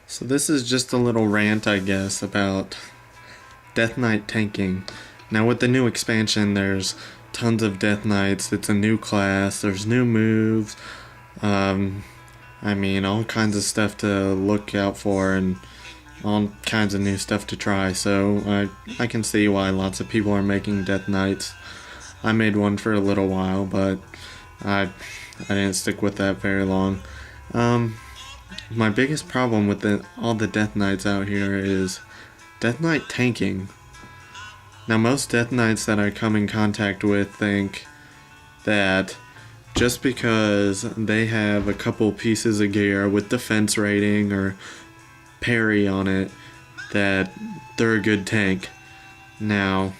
So this is just a little rant, I guess, about Death Knight tanking. Now with the new expansion, there's tons of Death Knights. It's a new class. There's new moves. Um, all kinds of stuff to look out for and all kinds of new stuff to try. So I can see why lots of people are making Death Knights. I made one for a little while, but I I didn't stick with that very long. Um, my biggest problem with all the Death Knights out here is Death Knight tanking. Now most Death Knights that I come in contact with think that just because they have a couple pieces of gear with defense rating or parry on it, that they're a good tank. Now,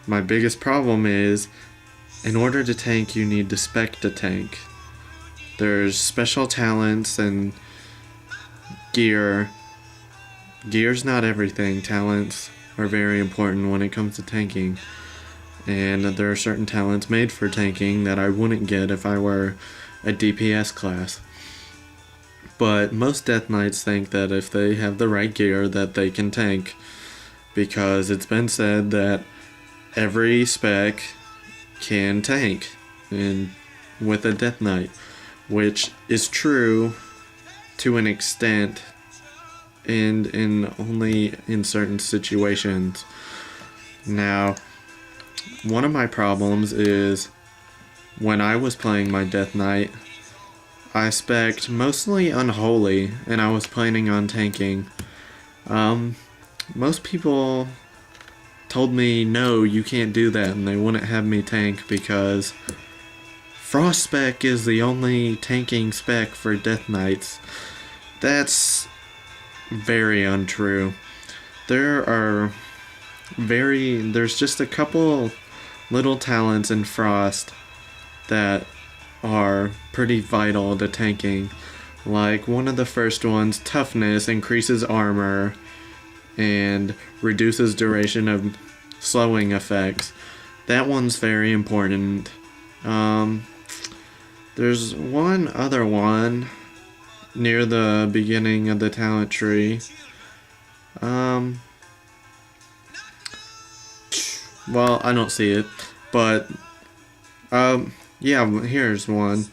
my biggest problem is, in order to tank, you need to spec to tank. There's special talents and gear. Gear's not everything. Talents are very important when it comes to tanking. And there are certain talents made for tanking that I wouldn't get if I were a DPS class. But most Death Knights think that if they have the right gear that they can tank, because it's been said that every spec can tank with a Death Knight, which is true to an extent and in only in certain situations. Now, one of my problems is when I was playing my Death Knight, I spec'd mostly Unholy, and I was planning on tanking. Most people told me, no, you can't do that, and they wouldn't have me tank because Frost spec is the only tanking spec for Death Knights. That's very untrue. There's just a couple little talents in Frost that are pretty vital to tanking. Like one of the first ones, Toughness, increases armor and reduces duration of slowing effects. That one's very important. There's one other one near the beginning of the talent tree. Well, I don't see it, but yeah, here's one.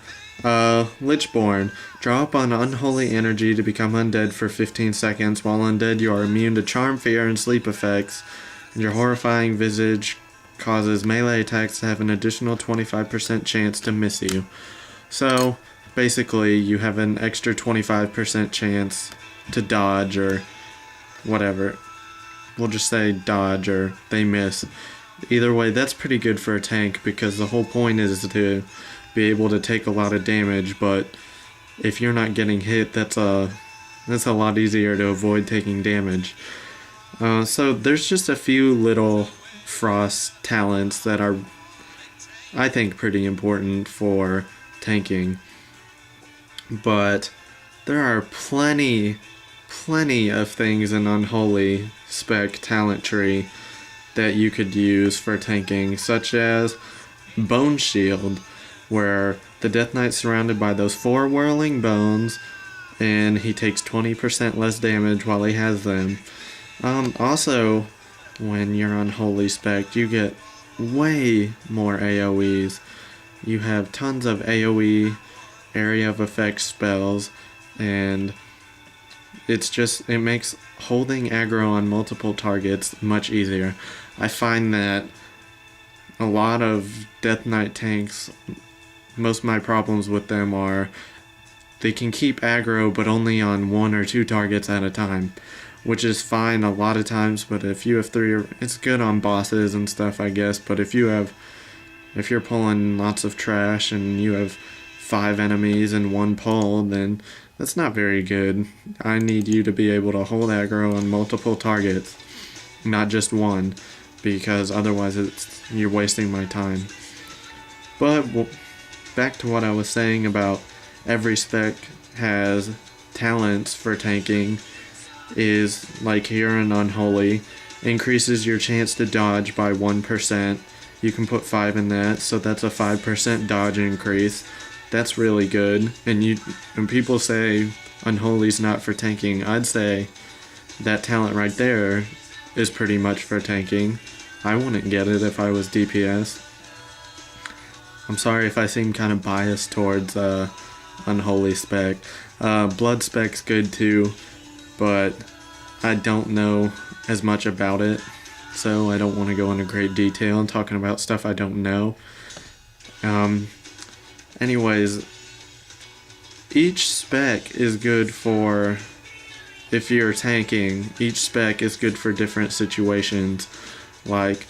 Lichborn. Draw upon unholy energy to become undead for 15 seconds. While undead, you are immune to charm, fear, and sleep effects, and your horrifying visage causes melee attacks to have an additional 25% chance to miss you. So, basically, you have an extra 25% chance to dodge or whatever. We'll just say dodge or they miss. Either way, that's pretty good for a tank because the whole point is to be able to take a lot of damage, but if you're not getting hit, that's a lot easier to avoid taking damage. So there's just a few little Frost talents that are, I think, pretty important for tanking. But there are plenty of things in Unholy spec talent tree that you could use for tanking, such as Bone Shield, where the Death Knight's surrounded by those 4 whirling bones, and he takes 20% less damage while he has them. Also, when you're on Holy Spec, you get way more AoEs. You have tons of AoE, area of effect spells, and it makes holding aggro on multiple targets much easier. I find that a lot of Death Knight tanks, most of my problems with them are they can keep aggro but only on 1 or 2 targets at a time, which is fine a lot of times, but if you have 3, it's good on bosses and stuff, I guess, but if you're pulling lots of trash and you have 5 enemies and 1 pull, then that's not very good. I need you to be able to hold aggro on multiple targets, not just 1, because otherwise you're wasting my time. But back to what I was saying about every spec has talents for tanking, is like here in Unholy, increases your chance to dodge by 1%. You can put 5 in that, so that's a 5% dodge increase. That's really good. And people say Unholy's not for tanking. I'd say that talent right there is pretty much for tanking. I wouldn't get it if I was DPS. I'm sorry if I seem kind of biased towards Unholy spec. Blood spec's good too, but I don't know as much about it, so I don't want to go into great detail and talking about stuff I don't know. Anyways, each spec is good for, if you're tanking, each spec is good for different situations. Like,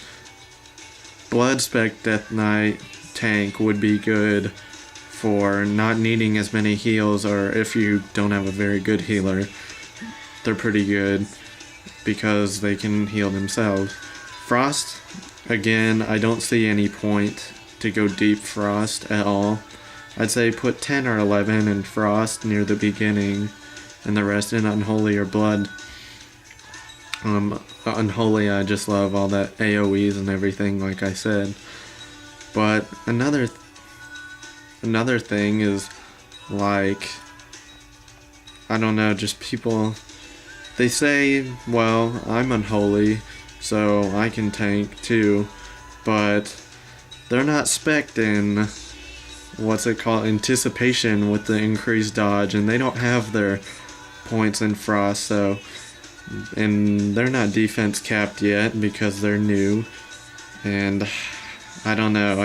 Blood spec Death Knight tank would be good for not needing as many heals, or if you don't have a very good healer, they're pretty good because they can heal themselves. Frost, again, I don't see any point to go deep Frost at all. I'd say put 10 or 11 in Frost near the beginning and the rest in Unholy or Blood. Unholy, I just love all that AoEs and everything, like I said. But another thing is, like, I don't know, just people, they say, well, I'm Unholy, so I can tank too, but they're not spec'd in, what's it called, anticipation with the increased dodge, and they don't have their points in Frost, so, and they're not defense capped yet because they're new, and I don't know,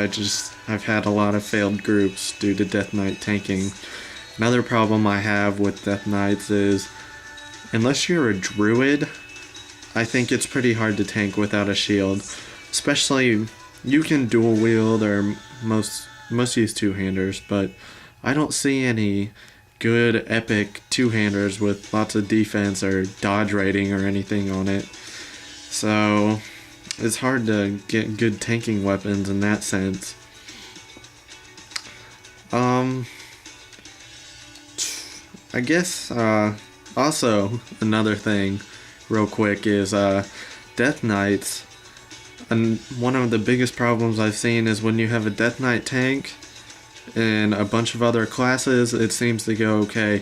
I've had a lot of failed groups due to Death Knight tanking. Another problem I have with Death Knights is, unless you're a druid, I think it's pretty hard to tank without a shield. Especially, you can dual wield, or most use two-handers, but I don't see any good epic two-handers with lots of defense or dodge rating or anything on it. So it's hard to get good tanking weapons in that sense. I guess also another thing real quick is Death Knights, and one of the biggest problems I've seen is when you have a Death Knight tank and a bunch of other classes, it seems to go okay,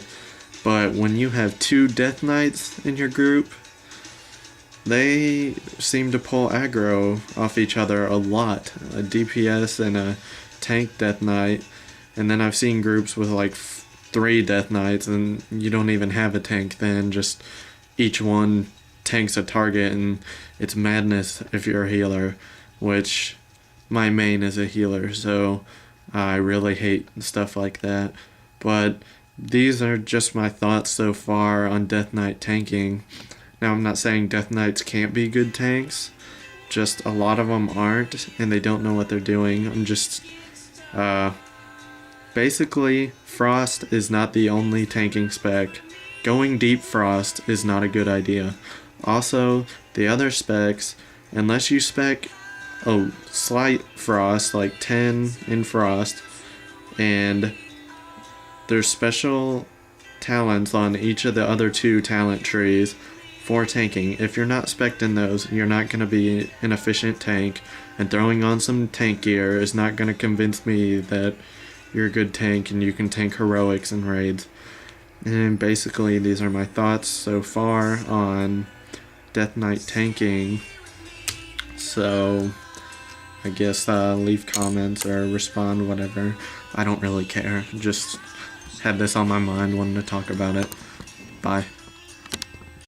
but when you have two Death Knights in your group, they seem to pull aggro off each other a lot. A DPS and a tank Death Knight, and then I've seen groups with like 3 Death Knights and you don't even have a tank then, just each one tanks a target, and it's madness if you're a healer, which my main is a healer, so I really hate stuff like that. But these are just my thoughts so far on Death Knight tanking. Now, I'm not saying Death Knights can't be good tanks, just a lot of them aren't, and they don't know what they're doing. I'm just, basically, Frost is not the only tanking spec. Going deep Frost is not a good idea. Also, the other specs, unless you spec slight Frost, like 10 in Frost, and there's special talents on each of the other 2 talent trees for tanking. If you're not spec'd in those, you're not going to be an efficient tank, and throwing on some tank gear is not going to convince me that you're a good tank and you can tank heroics and raids. And basically, these are my thoughts so far on Death Knight tanking. So I guess leave comments or respond, whatever. I don't really care. Just had this on my mind, wanted to talk about it. Bye.